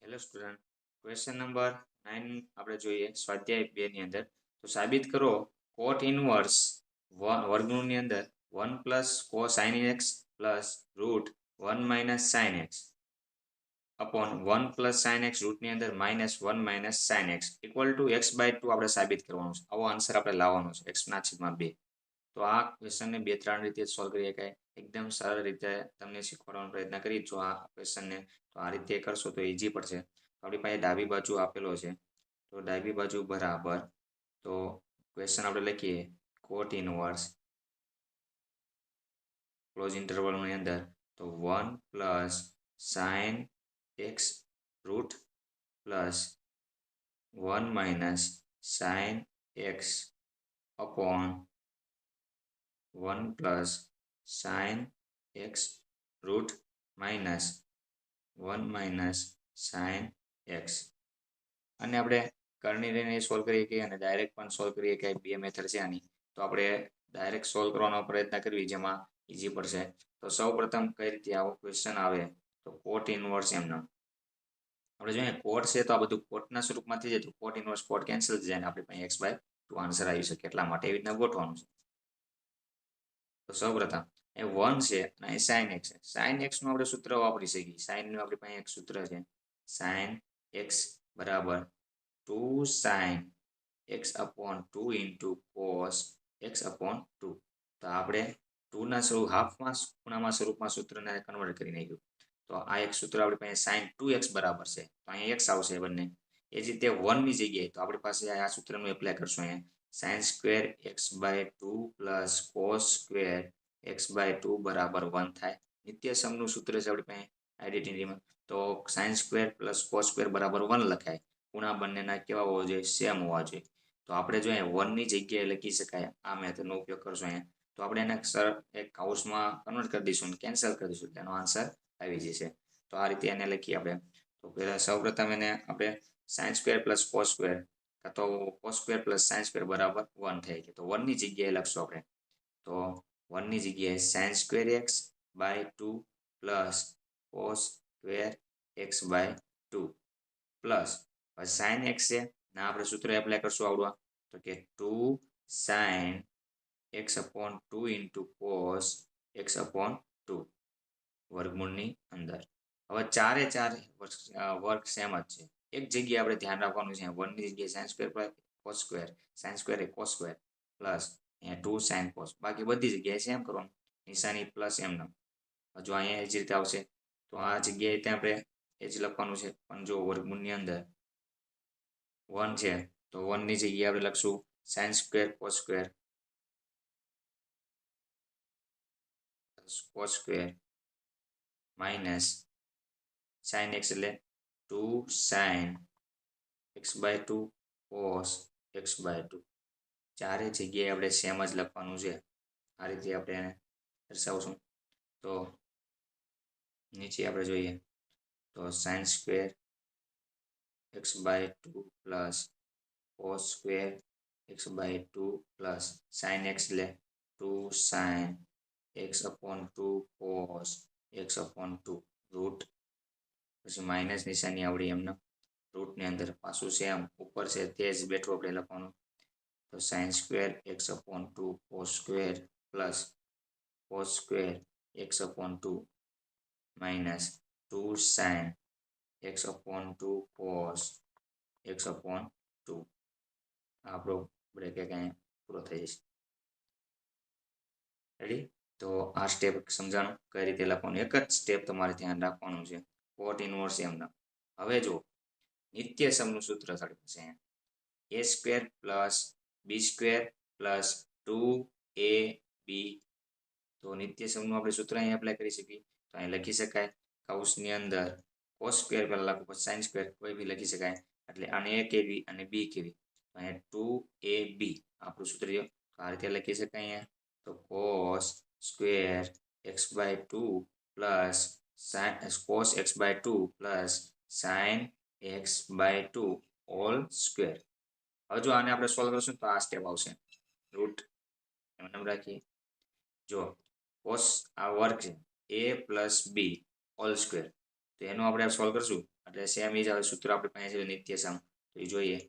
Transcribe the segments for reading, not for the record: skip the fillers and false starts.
Hello student, question number 9 આપણે જોઈએ સ્વાધ્યાય 2 ની અંદર. તો સાબિત કરો કોટ ઇનવર્સ વર્ગમૂળની અંદર 1 plus cosine X plus root 1 minus sine X upon 1 plus sine X રૂટની અંદર minus 1 minus sine X equal to X by 2 આપણે સાબિત કરવાનું છે. આવો આન્સર આપણે લાવવાનો છે એક્સના છેદમાં 2. તો આ ક્વેશ્ચનને 2-3 રીતે સોલ્વ કરી શકાય. એકદમ સરળ રીતે તમને શીખવાડવાનો પ્રયત્ન કરી. જો આ ક્વેશ્ચનને તો આ રીતે કરશો તો ઈઝી પડશે. તો આપણી પાસે ડાબી બાજુ આપેલો છે, તો ડાબી બાજુ બરાબર. તો ક્વેશ્ચન આપણે લખીએ કોટ ઇનવર્સ ક્લોઝ ઇન્ટરવલની અંદર તો 1 plus sine x route plus 1 minus sine X upon 1 plus sine x route minus 1 minus sine x. અને આપણે કરણી લઈને સોલ્વ કરીએ કે અને ડાયરેક્ટ પણ સોલ્વ કરીએ કે બે મેથડ છે આની. તો આપણે ડાયરેક્ટ સોલ્વ કરવાનો પ્રયત્ન કરવી જેમાં ઈઝી પડશે. તો સૌ પ્રથમ કઈ રીતે આવો ક્વેશ્ચન આવે તો કોટ ઇનવર્સ એમનો આપણે જોઈએ કોટ છે તો આ બધું કોટના સ્વરૂપમાં થઈ જાય તો કોટ ઇનવર્સ કોટ કેન્સલ થઈ જાય ને આપણી પાસે x/2 આન્સર આવી શકે. એટલા માટે એવી રીતના ગોઠવાનું છે. તો સૌ પ્રથમ એ 1 છે અને એ સાઇન એક્સ છે. સાઇન એક્સ નું આપણે સૂત્ર વાપરી શકીએ. સાઇન નું આપણી પાસે એક સૂત્ર છે, સાઇન એક્સ બરાબર 2 sign X upon 2 into cos x upon 2. તો આપણે 2 ના હાફમાં ખૂણામાં સ્વરૂપમાં સૂત્રને કન્વર્ટ કરી નાખ્યું. તો આ એક સૂત્ર આપણી પાસે સાઇન 2x બરાબર છે. તો અહીંયા x આવશે બંને. એ જ રીતે 1 ની જગ્યાએ તો આપણી પાસે આ સૂત્રનું એપ્લાય કરશું. અહીંયા sign square x/2 plus cos square x/2 બરાબર 1 થાય. નિત્ય સમનું સૂત્ર છે આપણી પાસે આઈડેન્ટિટીમાં. તો sine square plus cos square બરાબર 1 લખાય. ખૂણા બંનેના કેવા હોવા જોઈએ? સેમ હોવા જોઈએ. તો આપણે જો અહીંયા 1 ની જગ્યાએ લખી શકાય આ મેથડનો ઉપયોગ કરશું અહીંયા. તો આપણે એને એક કાઉન્સમાં કન્વર્ટ કરી દઈશું, કેન્સલ કરી દઈશું, તેનો આન્સર આવી જશે. તો આ રીતે એને લખીએ આપણે. તો પહેલા સૌપ્રથમ એને આપણે sine square plus cos square તો cos square plus sine square બરાબર 1 થાય છે. તો 1 ની જગ્યાએ લખશું આપણે. તો 1 ની જગ્યાએ sine square x by 2 plus cos square x by 2 plus sine x છે ના આપણે સૂત્ર એપ્લાય કરશું આવડવા. તો કે 2 sign X upon 2 into cos x upon 2 વર્ગમૂળની અંદર. હવે ચારે ચાર વર્ગ સેમ જ છે. એક જગ્યાએ આપણે ધ્યાન રાખવાનું છે, 1 ની જગ્યાએ sine square cos square, sine square એ કોસ સ્ક્વેર પ્લસ અહીંયા 2 સાઇન કોસ. બાકી બધી જગ્યાએ સેમ કરવાનું, નિશાની પ્લસ એમનો. જો અહીંયા એ જ રીતે આવશે તો આ જગ્યાએ ત્યાં આપણે એ જ લખવાનું છે. પણ જો વર્ગમૂળની અંદર 1 છે તો 1 ની જગ્યાએ આપણે લખશું sign square cos square cos square minus sine x એટલે 2 સાઇન x/2 કોસ x/2. ચારે જગ્યાએ આપણે સેમ જ લખવાનું છે. આ રીતે આપણે એને દર્શાવશું. તો નીચે આપણે જોઈએ તો sine square x/2 plus cos square x/2 plus sine x એટલે 2 sine x upon 2 cos x upon 2 root પછી માઇનસ નિશાની આવડી એમને રૂટની અંદર પાછું સેમ ઉપર છે તે જ બેઠું આપણે લખવાનું. તો sine square x upon 2 cos square plus cos square x upon 2 minus 2 sign X upon 2 cos x upon 2. આપણો બ્રેકેટ અહીંયા પૂરો થઈ જશે. રેડી? તો આ સ્ટેપ સમજાણું કઈ રીતે લખવાનું. એક જ સ્ટેપ તમારે ધ્યાન રાખવાનું છે, કોટ ઇનવર્સ એમના. હવે જો નિત્ય સમનું સૂત્ર સાડી પાસે a square plus B square plus 2ab. તો નિત્ય સમનું આપણે સૂત્ર અહીં એપ્લાય કરી શકીએ. તો અહીં લખી શકાય કાઉન્સની અંદર કોસ સ્ક્વેર પહેલા લખો પછી સાઇન સ્ક્વેર કોઈ બી લખી શકાય. એટલે આને a કેવી અને b કેવી. તો અહીંયા 2ab આપણું સૂત્ર આ રીતે લખી શકાય. અહીંયા તો cos square x/2 plus cos x/2 plus sine x/2 whole square. હવે જો આને આપણે સોલ્વ કરશું તો આ સ્ટેપ આવશે. રૂટ એમ રાખીએ. જો કોસ આ વર્ગ છે a plus B whole square, તો એનું આપણે સોલ્વ કરશું એટલે સેમ એ જ આવે સૂત્ર આપણી પાસે છે નિત્યસમ. તો એ જોઈએ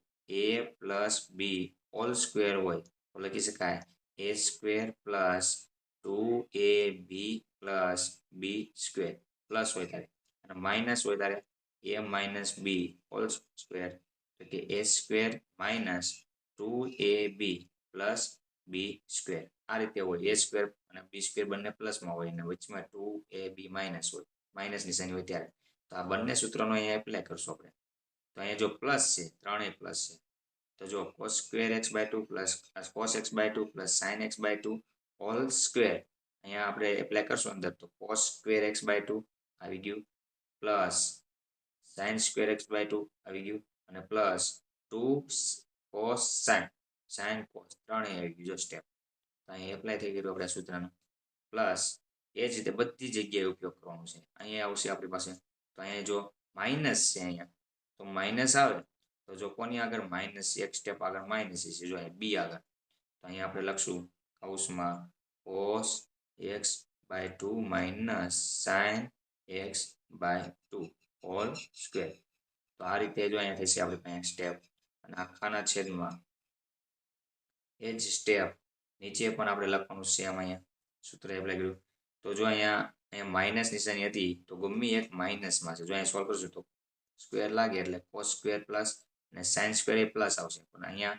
a plus B whole square હોય તો લખી શકાય a square plus 2ab plus B square plus હોય ત્યારે અને માઇનસ હોય ત્યારે a minus B whole square એટલે કે a square minus 2ab plus B square આ રીતે હોય. a સ્ક્વેર અને બી સ્ક્વેર બંને પ્લસમાં હોય અને વચમાં 2ab માઇનસ હોય, માઇનસ નિશાની હોય ત્યારે. તો આ બંને સૂત્રોનો અહીંયા એપ્લાય કરશું આપણે. તો અહીંયા જો પ્લસ છે, ત્રણેય પ્લસ છે, તો જો cos square x by 2 plus cos x by 2 plus sin x by 2 whole square અહીંયા આપણે એપ્લાય કરશું અંદર. તો cos સ્ક્વેર x બાય 2 આવી ગયું plus sin square x by 2 આવી ગયું અને પ્લસ 2 cos sin cos ત્રણેય આવી ગયું જો સ્ટેપ. તો અહીંયા એપ્લાય થઈ ગયું આપણે સૂત્રનો. પ્લસ એ જ રીતે બધી જગ્યાએ ઉપયોગ કરવાનો છે. અહીંયા આવશે આપણી પાસે. તો અહીંયા જો માઇનસ છે અહીંયા તો માઇનસ આવે તો જો કોની આગળ માઇનસ એક સ્ટેપ આગળ માઇનસ છે જો અહીંયા બી આગળ. તો અહીંયા આપણે લખશું કૌંસમાં cos x by 2 minus sin x by 2 whole square. તો આ રીતે જો અહીંયા થશે આપણી પાસે સ્ટેપ અને આખાના છેદમાં એ જ સ્ટેપ નીચે પણ આપણે લખવાનું સેમ અહીંયા સૂત્ર એપ્લાય કર્યું. તો જો અહીંયા માઇનસ નિશાની હતી તો ગમે એક માઇનસમાં છે. જો અહીંયા સોલ્વ કરશું તો સ્ક્વેર લાગે એટલે cos સ્ક્વેર પ્લસ અને sin સ્ક્વેર એ પ્લસ આવશે પણ અહીંયા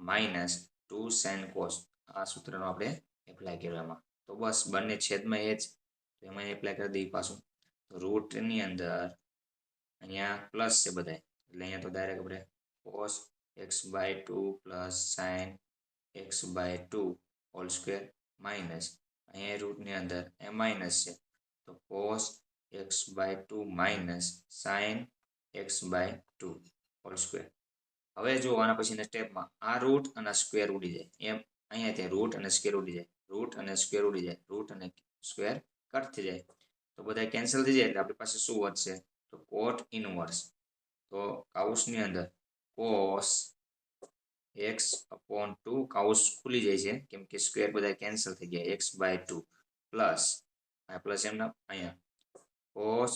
માઇનસ 2 sin cos આ સૂત્રનો આપણે એપ્લાય કર્યો એમાં. તો બસ બંને છેદમાં એ જ તો એમાં એપ્લાય કરી દઈએ પાછું. તો રૂટની અંદર અહીંયા પ્લસ છે બધા એટલે અહીંયા તો ડાયરેક્ટ આપણે cos x by 2 plus sin x by 2 whole square minus અહીંયા રૂટની અંદર એ માઇનસ છે તો cos x by 2 minus sin x by 2 whole square. હવે જો આના પછીના સ્ટેપમાં આ રૂટ અને સ્ક્વેર ઉડી જાય એમ અહીંયા ત્યાં રૂટ અને સ્ક્વેર ઉડી જાય, રૂટ અને સ્ક્વેર ઉડી જાય, રૂટ અને સ્ક્વેર કટ થઈ જાય તો બધા કેન્સલ થઈ જાય એટલે આપણી પાસે શું વધશે તો કોટ ઇનવર્સ. તો કાઉસની અંદર cos x અપોન 2 કાઉસ ખુલી જાય છે કેમ કે સ્ક્વેર બધા કેન્સલ થઈ ગયા x બાય 2 પ્લસ આ પ્લસ એમના અહીંયા cos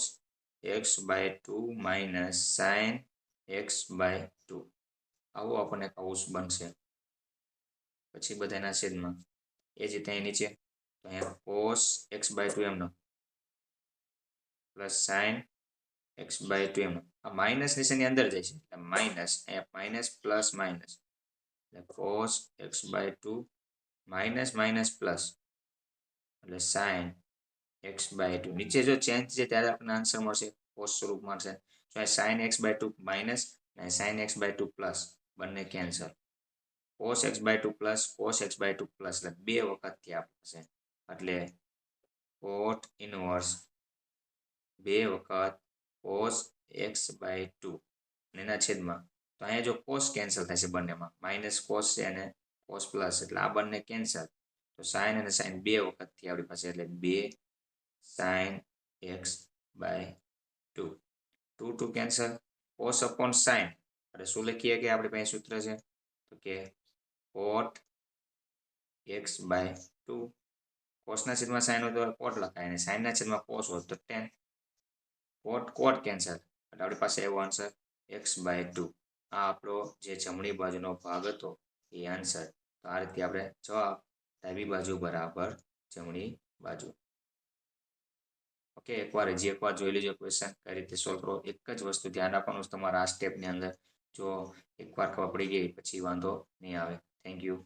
x by 2 minus sin x by 2 આવું આપણને કાઉસ બનશે. પછી બધાના છેદમાં એ જ રીતે અહીં નીચે તો અહીંયા cos x બાય 2 એમનો પ્લસ sin x બાય 2 એમનો આ માઇનસ નિશાની અંદર જાય છે એટલે માઇનસ અહીંયા માઇનસ પ્લસ માઇનસ એટલે cos x by 2 minus minus plus એટલે sin x બાય 2 નીચે જો ચેન્જ છે ત્યારે આપણને આન્સર મળશે cos સ્વરૂપ મળશે. તો અહીં sin x બાય 2 માઇનસ અને sin x બાય 2 પ્લસ બંને cancel. cos x by 2 plus cos x by 2 plus એટલે બે વખત થી આપશે એટલે કોટ ઇનવર્સ બે વખત cos x બાય 2 અને એના છેદમાં તો અહીંયા જો cos કેન્સલ થશે બંનેમાં માઇનસ cos છે અને cos પ્લસ એટલે આ બંને કેન્સલ તો sin અને sin બે વખત થી આપણી પાસે એટલે 2 sin x by 2 2 cancel cos upon sin એટલે શું લખીએ કે આપણી પાસે સૂત્ર છે તો કે cot x બાય 2 cos ના છેદમાં sin હોય તો cot લખાય અને sin ના છેદમાં cos હોય તો tan cot કેન્સલ એટલે આપણી પાસે એવો આન્સર x બાય 2 આ આપણો જે જમણી બાજુનો ભાગ હતો એ આન્સર. તો આ રીતે આપણે જવાબ ડાબી બાજુ બરાબર જમણી બાજુ. ઓકે એકવાર જોઈ લેજો ક્વેશ્ચન કઈ રીતે સોલ્વ કરો. એક જ વસ્તુ ધ્યાન રાખવાનું તમારા આ સ્ટેપની અંદર જો એકવાર ખબર પડી ગઈ પછી વાંધો નહીં આવે. Thank you.